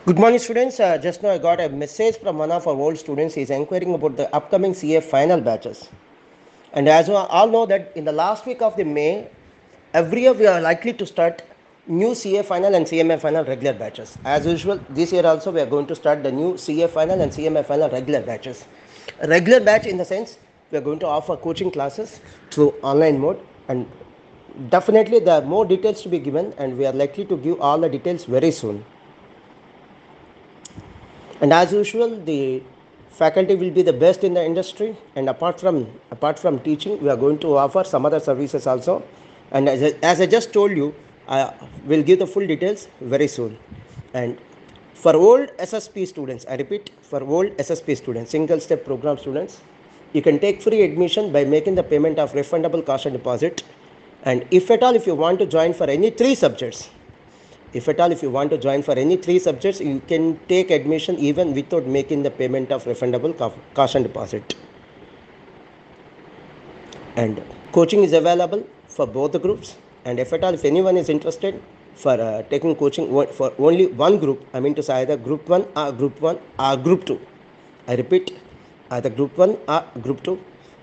Good morning, students. Just now I got a message from one of our old students. He is inquiring about the upcoming CA final batches. And as you all know that in the last week of the May, every year we are likely to start new CA final and CMA final regular batches. As usual, this year also we are going to start the new CA final and CMA final regular batches. A regular batch in the sense we are going to offer coaching classes through online mode, and definitely there are more details to be given, and we are likely to give all the details very soon. And as usual, the faculty will be the best in the industry, and apart from teaching, we are going to offer some other services also. And as I just told you, I will give the full details very soon. And for old SSP students, I repeat, for old SSP students, single step program students, you can take free admission by making the payment of refundable cash and deposit. And if at all, if you want to join for any three subjects, if you want to join for any three subjects, you can take admission even without making the payment of refundable cash and deposit. And coaching is available for both the groups. And if at all, if anyone is interested for taking coaching for only one group, I mean to say either group 1 or group 2. I repeat, either group 1 or group 2,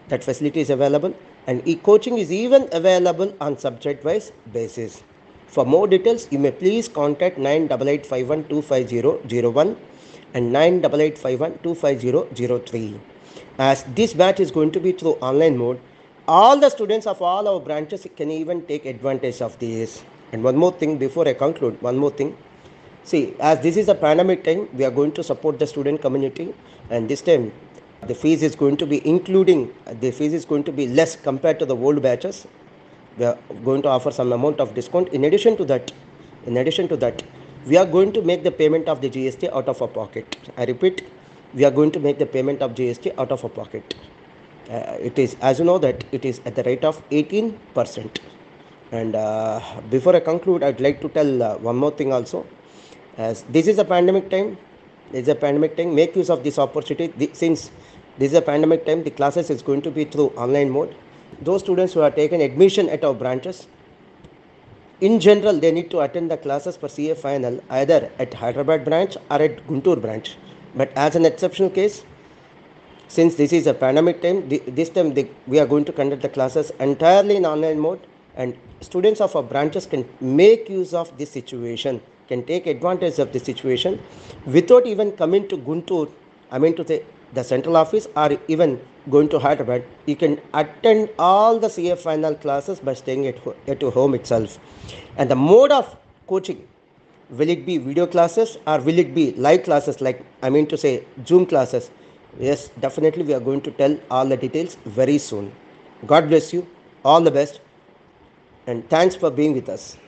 that facility is available. And e-coaching is even available on subject-wise basis. For more details, you may please contact 9885125001 and 9885125003. As this batch is going to be through online mode, all the students of all our branches can even take advantage of this. And one more thing before I conclude, one more thing. See, as this is a pandemic time, we are going to support the student community, and this time the fees is going to be less compared to the old batches. We are going to offer some amount of discount. In addition to that, we are going to make the payment of the GST out of our pocket. I repeat, we are going to make the payment of GST out of our pocket. It is, as you know, that it is at the rate of 18%. And before I conclude, I'd like to tell one more thing also. As this is a pandemic time, make use of this opportunity. Since this is a pandemic time, the classes is going to be through online mode. Those students who are taken admission at our branches, in general, they need to attend the classes for CA final either at Hyderabad branch or at Guntur branch. But as an exceptional case, since this is a pandemic time, we are going to conduct the classes entirely in online mode, and students of our branches can make use of this situation, can take advantage of this situation without even coming to Guntur, I mean to say the central office, or even going to Hyderabad. You can attend all the CA final classes by staying at your home itself. And the mode of coaching, will it be video classes or will it be live classes, like I mean to say Zoom classes? Yes, definitely we are going to tell all the details very soon. God bless you. All the best. And thanks for being with us.